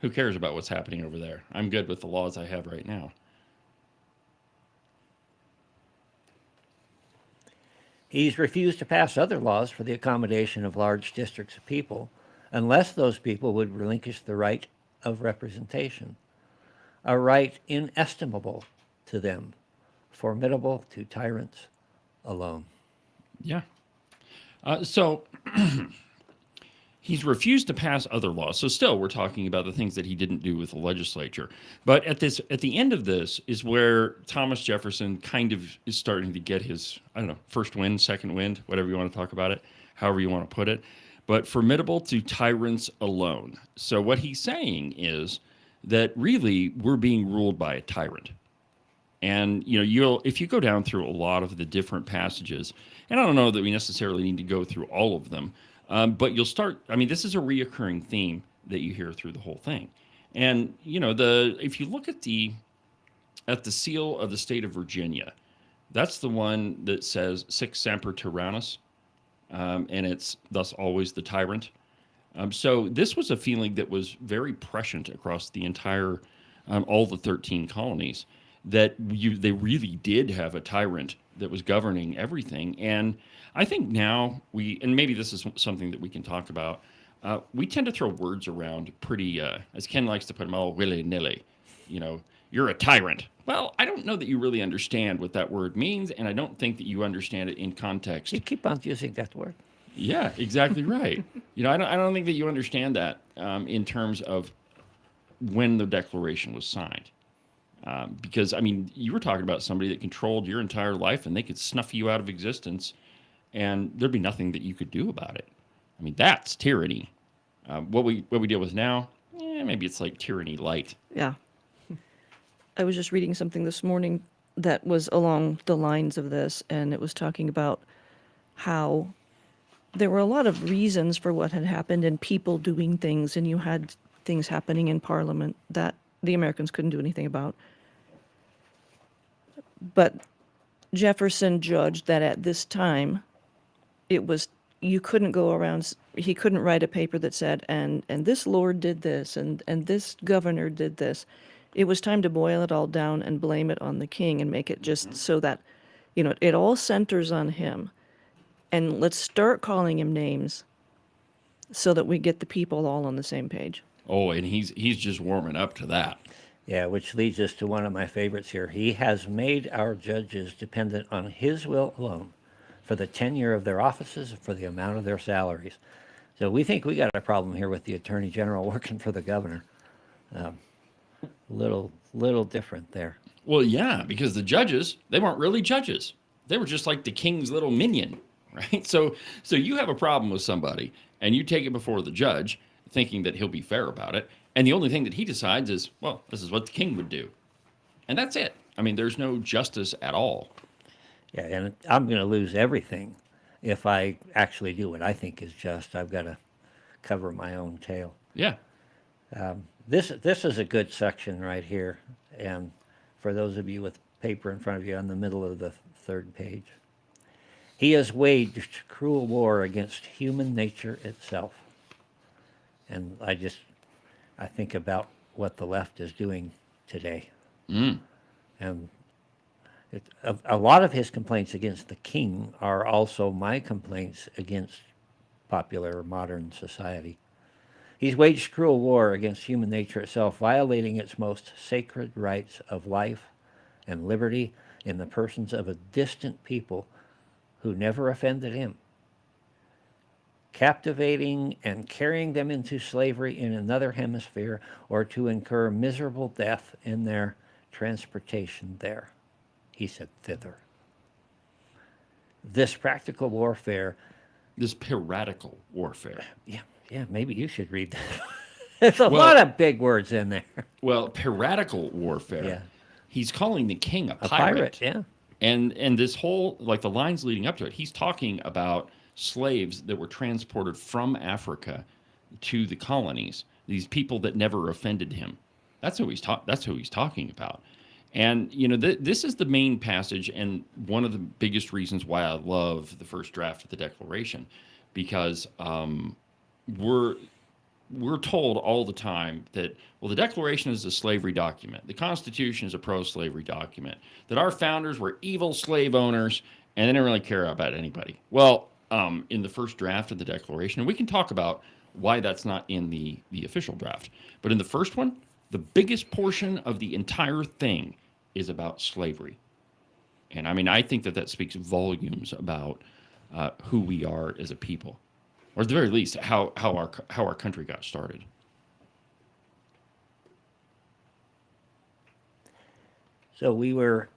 who cares about what's happening over there? I'm good with the laws I have right now. He's refused to pass other laws for the accommodation of large districts of people, unless those people would relinquish the right of representation, a right inestimable to them, formidable to tyrants alone. Yeah. So he's refused to pass other laws. So still, we're talking about the things that he didn't do with the legislature. But at the end of this is where Thomas Jefferson kind of is starting to get his, first wind, second wind, whatever you want to talk about it, however you want to put it. But formidable to tyrants alone. So what he's saying is that really we're being ruled by a tyrant. And, if you go down through a lot of the different passages, and I don't know that we necessarily need to go through all of them, but you'll start, this is a reoccurring theme that you hear through the whole thing. And, if you look at the seal of the state of Virginia, that's the one that says Sic Semper Tyrannis, and it's thus always the tyrant. So this was a feeling that was very prescient across the entire, all the 13 colonies, that they really did have a tyrant that was governing everything. And I think now and maybe this is something that we can talk about, we tend to throw words around pretty, as Ken likes to put them all willy-nilly. You're a tyrant. Well, I don't know that you really understand what that word means, and I don't think that you understand it in context. You keep on using that word. Yeah, exactly right. I don't think that you understand that in terms of when the Declaration was signed. Because, you were talking about somebody that controlled your entire life, and they could snuff you out of existence, and there'd be nothing that you could do about it. That's tyranny. What we deal with now, maybe it's like tyranny light. Yeah. I was just reading something this morning that was along the lines of this, and it was talking about how there were a lot of reasons for what had happened and people doing things, and you had things happening in Parliament that the Americans couldn't do anything about. But Jefferson judged that at this time, you couldn't go around, he couldn't write a paper that said, and this lord did this, and this governor did this. It was time to boil it all down and blame it on the king and make it just so that, it all centers on him. And let's start calling him names so that we get the people all on the same page. Oh, and he's just warming up to that. Yeah, which leads us to one of my favorites here. He has made our judges dependent on his will alone for the tenure of their offices and for the amount of their salaries. So we think we got a problem here with the Attorney General working for the governor. Little different there. Well, yeah, because the judges, they weren't really judges. They were just like the king's little minion, right? So you have a problem with somebody, and you take it before the judge, thinking that he'll be fair about it, And the only thing that he decides is, well, this is what the king would do. And that's it. I mean, there's no justice at all. Yeah, and I'm going to lose everything if I actually do what I think is just. I've got to cover my own tail. Yeah. This is a good section right here, and for those of you with paper in front of you, on the middle of the third page. He has waged cruel war against human nature itself. And I think about what the left is doing today. Mm. And a lot of his complaints against the king are also my complaints against popular modern society. He's waged cruel war against human nature itself, violating its most sacred rights of life and liberty in the persons of a distant people who never offended him, captivating and carrying them into slavery in another hemisphere, or to incur miserable death in their transportation there. He said thither. This practical warfare. This piratical warfare. Yeah, maybe you should read that. There's a lot of big words in there. Well, piratical warfare. Yeah. He's calling the king a A pirate, yeah. And this whole, like the lines leading up to it, he's talking about slaves that were transported from Africa to the colonies. These people that never offended him. That's who he's talking about. And you know, this is the main passage, and one of the biggest reasons why I love the first draft of the Declaration, because we're told all the time that, well, the Declaration is a slavery document, the Constitution is a pro-slavery document, that our founders were evil slave owners and they didn't really care about anybody. Well, in the first draft of the Declaration, and we can talk about why that's not in the official draft, but in the first one, the biggest portion of the entire thing is about slavery. And I mean, I think that speaks volumes about who we are as a people, or at the very least, how our country got started. So we were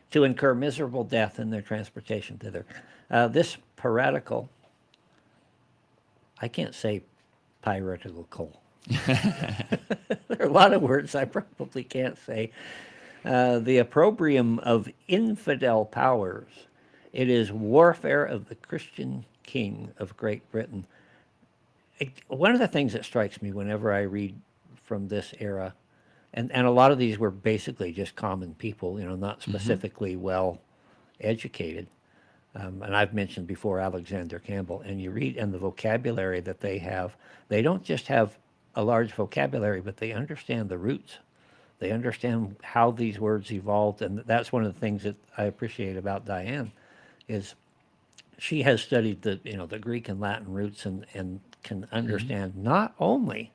to incur miserable death in their transportation thither. This piratical, I can't say piratical. There are a lot of words I probably can't say. The opprobrium of infidel powers. It is warfare of the Christian king of Great Britain. One of the things that strikes me whenever I read from this era, and a lot of these were basically just common people, not specifically well educated. And I've mentioned before Alexander Campbell, and you read, and the vocabulary that they have, they don't just have a large vocabulary, but they understand the roots. They understand how these words evolved, and that's one of the things that I appreciate about Diane, is she has studied the Greek and Latin roots and can understand not only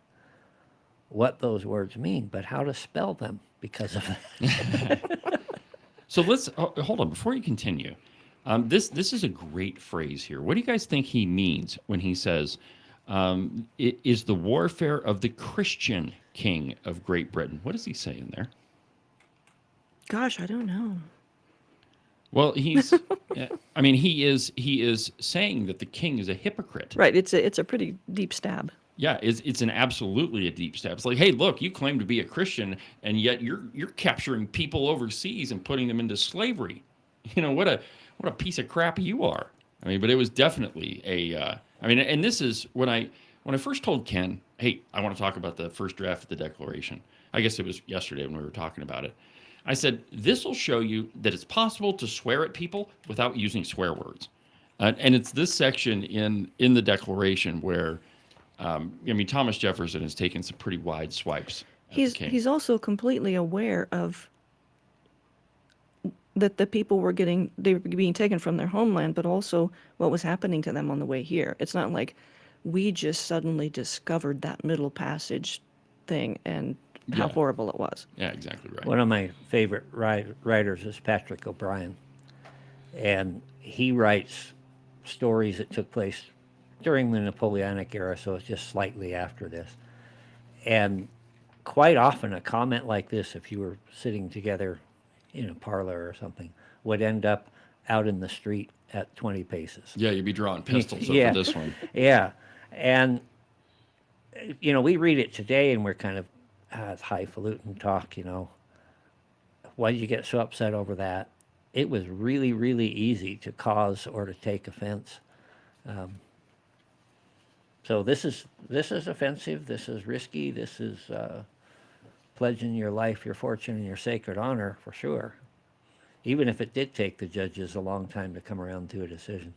what those words mean, but how to spell them because of it. So let's hold on before you continue. This is a great phrase here. What do you guys think he means when he says, it is the warfare of the Christian king of Great Britain? What does he say in there? Gosh, I don't know. Well, he's, I mean, he is saying that the king is a hypocrite. Right. It's a pretty deep stab. Yeah, it's absolutely a deep stab. It's like, hey, look, you claim to be a Christian, and yet you're capturing people overseas and putting them into slavery. What a piece of crap you are. I mean, but it was definitely and this is when I first told Ken, hey, I want to talk about the first draft of the Declaration. I guess it was yesterday when we were talking about it. I said, this will show you that it's possible to swear at people without using swear words. And it's this section in the Declaration where, Thomas Jefferson has taken some pretty wide swipes. He's also completely aware of that the people they were being taken from their homeland, but also what was happening to them on the way here. It's not like we just suddenly discovered that Middle Passage thing and how horrible it was. Yeah, exactly right. One of my favorite writers is Patrick O'Brien, and he writes stories that took place during the Napoleonic era, so it's just slightly after this. And quite often a comment like this, if you were sitting together in a parlor or something, would end up out in the street at 20 paces. Yeah, you'd be drawing pistols over this one. Yeah. And we read it today and we're kind of, it's highfalutin talk, Why did you get so upset over that? It was really, really easy to cause or to take offense. So this is offensive. This is risky. This is pledging your life, your fortune, and your sacred honor for sure. Even if it did take the judges a long time to come around to a decision.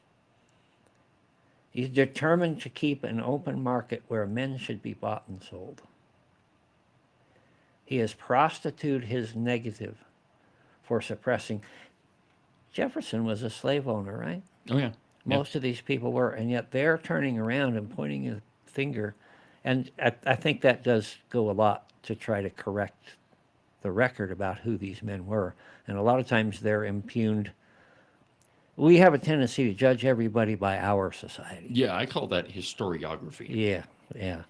He's determined to keep an open market where men should be bought and sold. He has prostituted his negative for suppressing. Jefferson was a slave owner, right? Oh, yeah. Most of these people were, and yet they're turning around and pointing a finger. And I think that does go a lot to try to correct the record about who these men were. And a lot of times they're impugned. We have a tendency to judge everybody by our society. Yeah, I call that historiography. Yeah.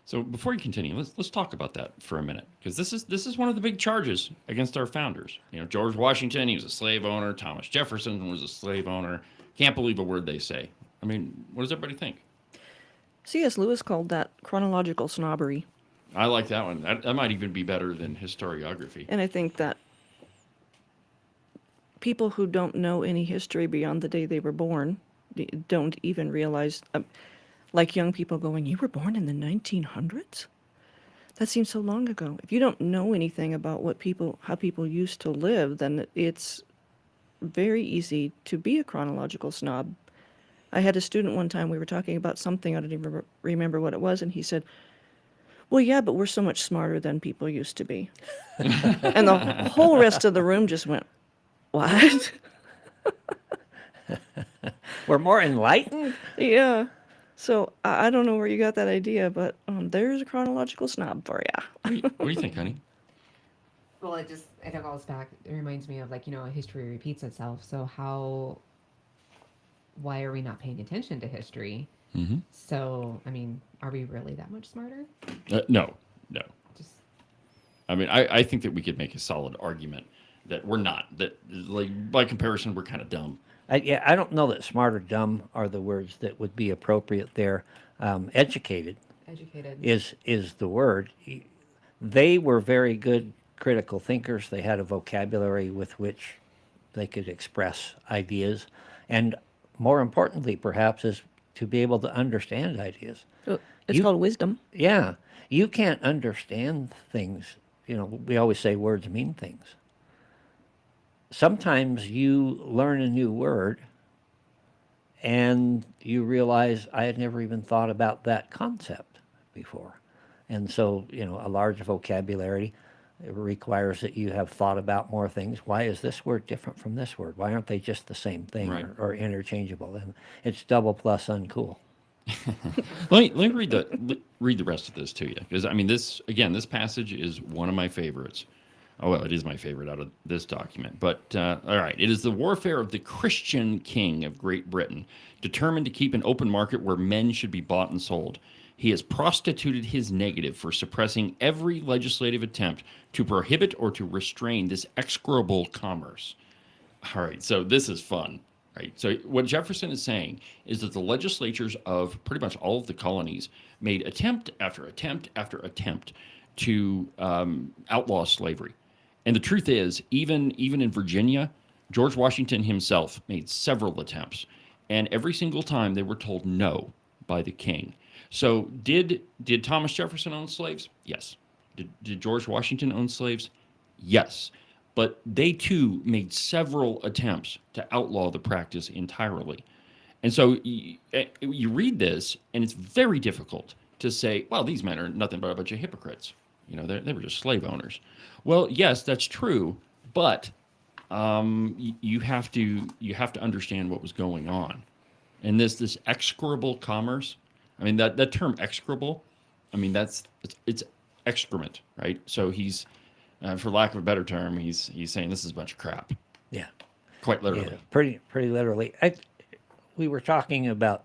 So before you continue, let's talk about that for a minute, because this is one of the big charges against our founders. George Washington, he was a slave owner. Thomas Jefferson was a slave owner. Can't believe a word they say. I mean, what does everybody think? C.S. Lewis called that chronological snobbery. I like that one. That might even be better than historiography. And I think that people who don't know any history beyond the day they were born don't even realize, like young people going, you were born in the 1900s? That seems so long ago. If you don't know anything about how people used to live, then it's very easy to be a chronological snob. I had a student one time, we were talking about something, I don't even remember what it was, and he said, well, yeah, but we're so much smarter than people used to be. And the whole rest of the room just went, what? We're more enlightened? Yeah. So I don't know where you got that idea, but there's a chronological snob for you. What do you think, honey? Well, it goes back. It reminds me of history repeats itself. So why are we not paying attention to history? Mm-hmm. So, I mean, are we really that much smarter? No. Just I mean, I think that we could make a solid argument that we're not. That, like, by comparison, we're kind of dumb. I don't know that smart or dumb are the words that would be appropriate there. Educated is the word. They were very good critical thinkers. They had a vocabulary with which they could express ideas. And more importantly, perhaps, is to be able to understand ideas. It's called wisdom. Yeah. You can't understand things. We always say words mean things. Sometimes you learn a new word and you realize I had never even thought about that concept before. And so, a large vocabulary requires that you have thought about more things. Why is this word different from this word? Why aren't they just the same thing, right, or interchangeable? And it's double plus uncool. Let me read the rest of this to you, because I mean, this passage is one of my favorites. Oh, well, it is my favorite out of this document. But, all right, it is the warfare of the Christian king of Great Britain, determined to keep an open market where men should be bought and sold. He has prostituted his negative for suppressing every legislative attempt to prohibit or to restrain this execrable commerce. All right, so this is fun, right? So what Jefferson is saying is that the legislatures of pretty much all of the colonies made attempt after attempt after attempt to outlaw slavery. And the truth is, even in Virginia, George Washington himself made several attempts. And every single time they were told no by the king. So did Thomas Jefferson own slaves? Yes. Did George Washington own slaves? Yes. But they too made several attempts to outlaw the practice entirely. And so you read this, and it's very difficult to say, well, these men are nothing but a bunch of hypocrites. They were just slave owners. Well, yes, that's true, but you have to understand what was going on. And this execrable commerce, I mean, that term execrable, I mean, it's excrement, right? So he's, for lack of a better term, he's saying this is a bunch of crap. Yeah. Quite literally. Yeah, pretty literally. We were talking about,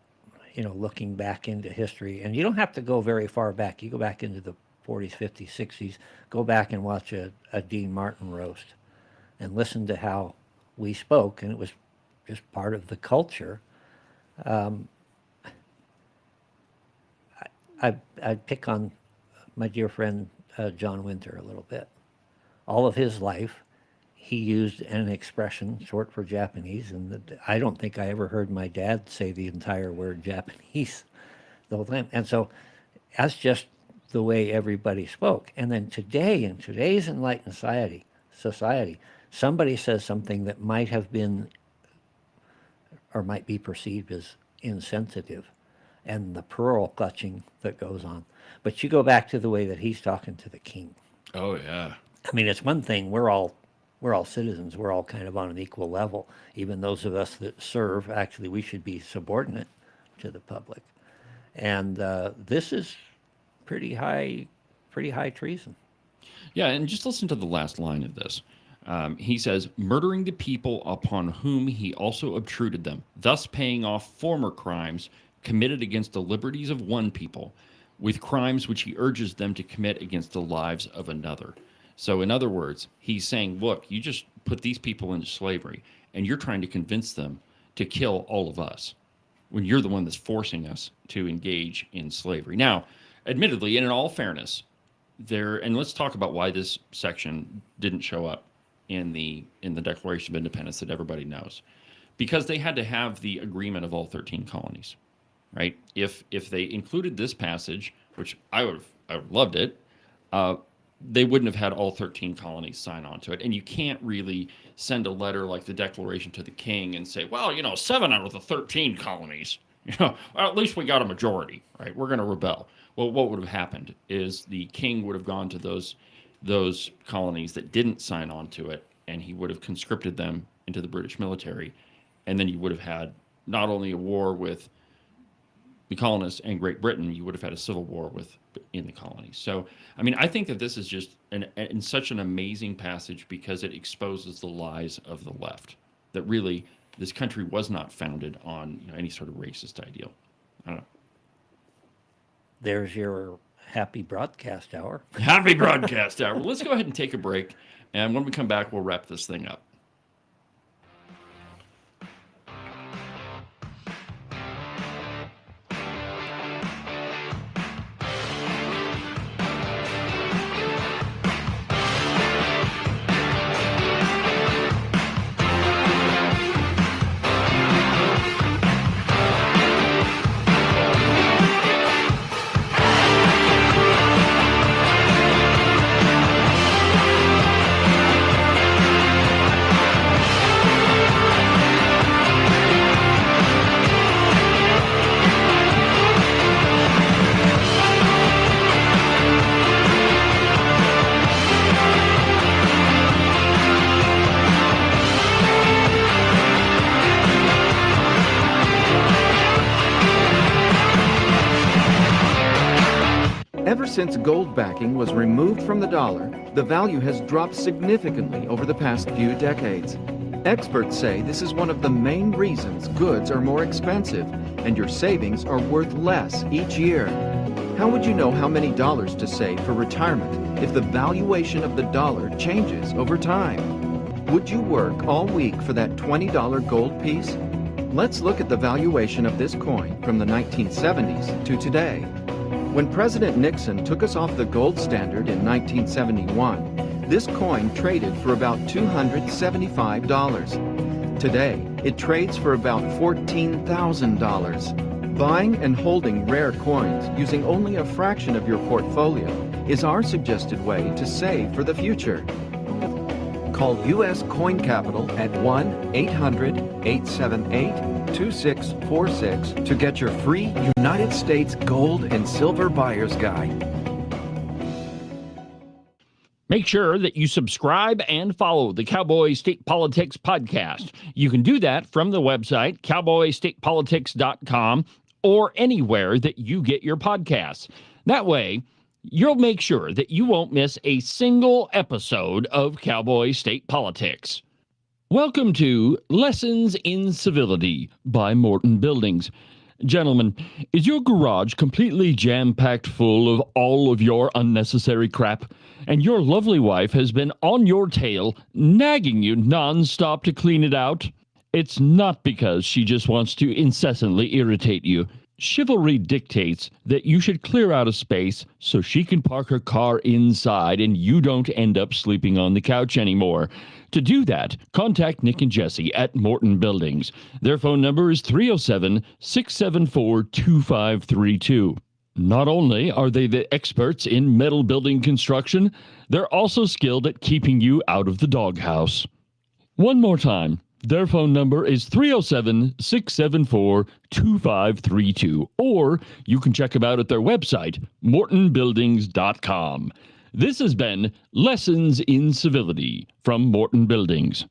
looking back into history, and you don't have to go very far back. You go back into the 40s, 50s, 60s, go back and watch a Dean Martin roast and listen to how we spoke, and it was just part of the culture. I'd pick on my dear friend John Winter a little bit. All of his life, he used an expression short for Japanese, and I don't think I ever heard my dad say the entire word Japanese the whole time. And so that's just the way everybody spoke. And then today, in today's enlightened society, somebody says something that might have been or might be perceived as insensitive, and the pearl clutching that goes on. But you go back to the way that he's talking to the king. Oh, yeah. I mean, it's one thing, we're all citizens, we're all kind of on an equal level. Even those of us that serve, actually, we should be subordinate to the public. And this is pretty high treason. Yeah, and just listen to the last line of this. He says, murdering the people upon whom he also obtruded them, thus paying off former crimes committed against the liberties of one people, with crimes which he urges them to commit against the lives of another. So in other words, he's saying, look, you just put these people into slavery, and you're trying to convince them to kill all of us, when you're the one that's forcing us to engage in slavery. Now, admittedly, and in all fairness, and let's talk about why this section didn't show up in the Declaration of Independence that everybody knows. Because they had to have the agreement of all 13 colonies, right? If they included this passage, which I would have loved it, they wouldn't have had all 13 colonies sign on to it. And you can't really send a letter like the Declaration to the king and say, well, 7 out of the 13 colonies, well, at least we got a majority, right? We're going to rebel. Well, what would have happened is the king would have gone to those colonies that didn't sign on to it, and he would have conscripted them into the British military. And then you would have had not only a war with the colonists and Great Britain, you would have had a civil war in the colonies. So, I mean, I think that this is just in such an amazing passage because it exposes the lies of the left, that really this country was not founded on any sort of racist ideal. I don't know. There's your happy broadcast hour. Happy broadcast hour. Well, let's go ahead and take a break. And when we come back, we'll wrap this thing up. Ever since gold backing was removed from the dollar, the value has dropped significantly over the past few decades. Experts say this is one of the main reasons goods are more expensive and your savings are worth less each year. How would you know how many dollars to save for retirement if the valuation of the dollar changes over time? Would you work all week for that $20 gold piece? Let's look at the valuation of this coin from the 1970s to today. When President Nixon took us off the gold standard in 1971, this coin traded for about $275. Today, it trades for about $14,000. Buying and holding rare coins using only a fraction of your portfolio is our suggested way to save for the future. Call U.S. Coin Capital at 1-800-878-2646 to get your free United States Gold and Silver Buyer's Guide. Make sure that you subscribe and follow the Cowboy State Politics podcast. You can do that from the website, cowboystatepolitics.com, or anywhere that you get your podcasts. That way, you'll make sure that you won't miss a single episode of Cowboy State Politics. Welcome to Lessons in Civility by Morton Buildings. Gentlemen, is your garage completely jam-packed full of all of your unnecessary crap, and your lovely wife has been on your tail, nagging you non-stop to clean it out? It's not because she just wants to incessantly irritate you. Chivalry dictates that you should clear out a space so she can park her car inside and you don't end up sleeping on the couch anymore. To do that, contact Nick and Jesse at Morton Buildings. Their phone number is 307-674-2532. Not only are they the experts in metal building construction, they're also skilled at keeping you out of the doghouse. One more time. Their phone number is 307-674-2532, or you can check them out at their website, mortonbuildings.com. This has been Lessons in Civility from Morton Buildings.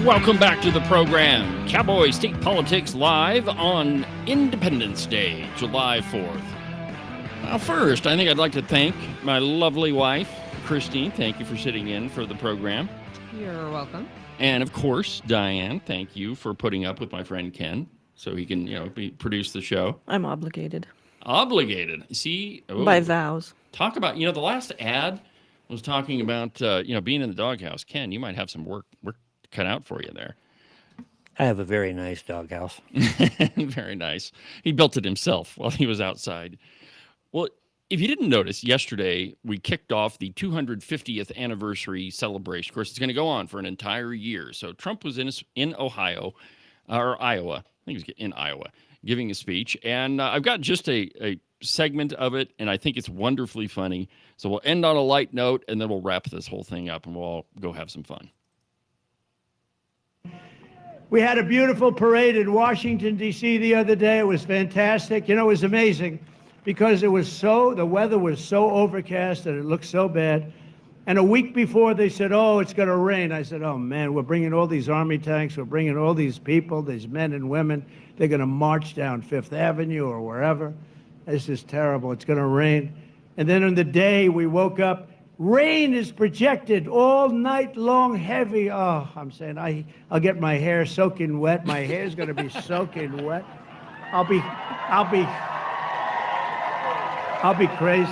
Welcome back to the program, Cowboy State Politics Live on Independence Day, July 4th. First, I think I'd like to thank my lovely wife, Christine. Thank you for sitting in for the program. You're welcome. And of course, Diane, thank you for putting up with my friend Ken so he can, produce the show. I'm obligated. Obligated. See? Oh, By vows. talk about, the last ad was talking about, being in the doghouse. Ken, you might have some work cut out for you there. I have a very nice doghouse. Very nice. He built it himself while he was outside. Well, if you didn't notice, yesterday we kicked off the 250th anniversary celebration. Of course, it's going to go on for an entire year. So Trump was in Ohio, or Iowa. I think he was in Iowa, giving a speech. And I've got just a segment of it, and I think it's wonderfully funny. So we'll end on a light note, and then we'll wrap this whole thing up, and we'll all go have some fun. We had a beautiful parade in Washington, D.C. the other day. It was fantastic. It was amazing because the weather was so overcast and it looked so bad. And a week before they said, oh, it's going to rain. I said, oh, man, we're bringing all these army tanks. We're bringing all these people, these men and women. They're going to march down Fifth Avenue or wherever. This is terrible. It's going to rain. And then on the day we woke up, rain is projected all night long, heavy. Oh, I'm saying I'll get my hair soaking wet. My hair's going to be soaking wet. I'll be crazy.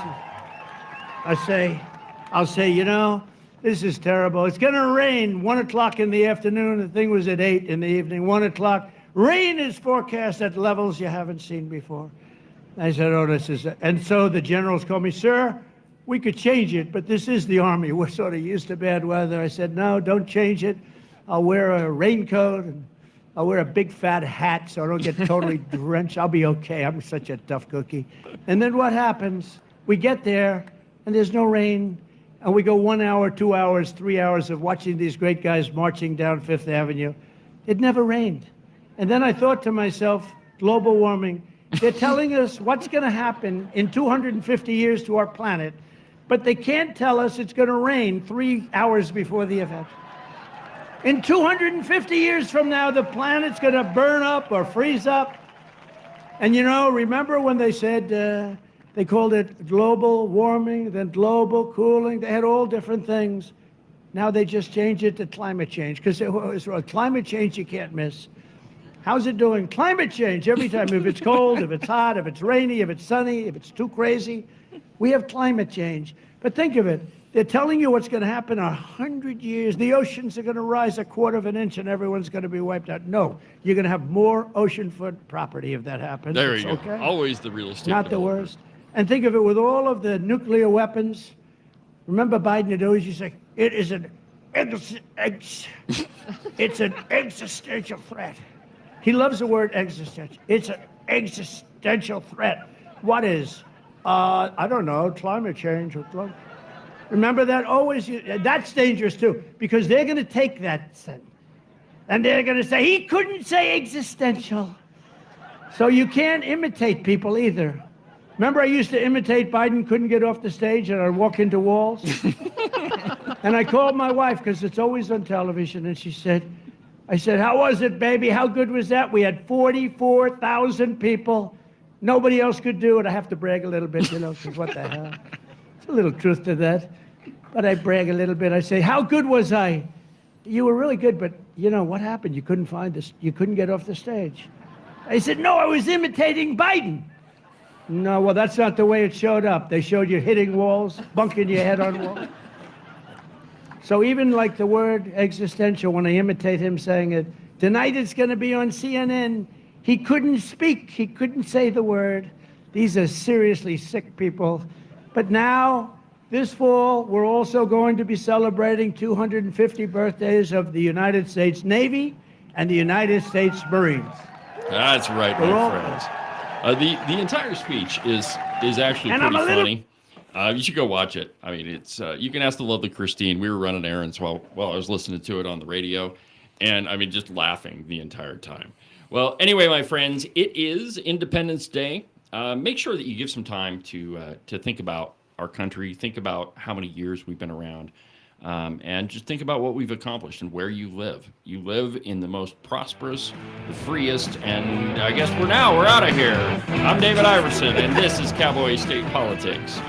I'll say, this is terrible. It's going to rain 1 o'clock in the afternoon. The thing was at 8 in the evening, 1 o'clock. Rain is forecast at levels you haven't seen before. I said, oh, this is it. And so the generals called me, sir, we could change it, but this is the Army. We're sort of used to bad weather. I said, no, don't change it. I'll wear a raincoat, and I'll wear a big fat hat so I don't get totally drenched. I'll be okay. I'm such a tough cookie. And then what happens? We get there, and there's no rain, and we go 1 hour, 2 hours, 3 hours of watching these great guys marching down Fifth Avenue. It never rained. And then I thought to myself, global warming, they're telling us what's going to happen in 250 years to our planet, but they can't tell us it's going to rain 3 hours before the event. In 250 years from now, the planet's going to burn up or freeze up. And remember when they said, they called it global warming, then global cooling. They had all different things. Now they just changed it to climate change, because climate change you can't miss. How's it doing? Climate change every time. If it's cold, if it's hot, if it's rainy, if it's sunny, if it's too crazy. We have climate change. But think of it. They're telling you what's going to happen in 100 years. The oceans are going to rise 1/4 of an inch and everyone's going to be wiped out. No, you're going to have more oceanfront property if that happens. There you go. Okay? Always the real estate. Not the worst. And think of it with all of the nuclear weapons. Remember Biden had always used to say, it is it's an existential threat. He loves the word existential. It's an existential threat. What is? I don't know, climate change. Remember that? Always, that's dangerous too, because they're going to take that sentence and they're going to say, he couldn't say existential. So you can't imitate people either. Remember I used to imitate Biden, couldn't get off the stage, and I'd walk into walls? And I called my wife, because it's always on television, and she said, I said, how was it, baby? How good was that? We had 44,000 people. Nobody else could do it. I have to brag a little bit, because what the hell? There's a little truth to that. But I brag a little bit. I say, how good was I? You were really good, but what happened? You couldn't find this. You couldn't get off the stage. I said, no, I was imitating Biden. No, well, that's not the way it showed up. They showed you hitting walls, bunking your head on walls. So even like the word existential, when I imitate him saying it, tonight it's going to be on CNN. He couldn't speak. He couldn't say the word. These are seriously sick people. But now, this fall, we're also going to be celebrating 250 birthdays of the United States Navy and the United States Marines. That's right, my friends. The entire speech is actually pretty funny. You should go watch it. I mean, it's you can ask the lovely Christine. We were running errands while I was listening to it on the radio, and I mean, just laughing the entire time. Well, anyway, my friends, it is Independence Day. Make sure that you give some time to think about our country, think about how many years we've been around, and just think about what we've accomplished and where you live. You live in the most prosperous, the freest, and I guess we're out of here. I'm David Iverson, and this is Cowboy State Politics.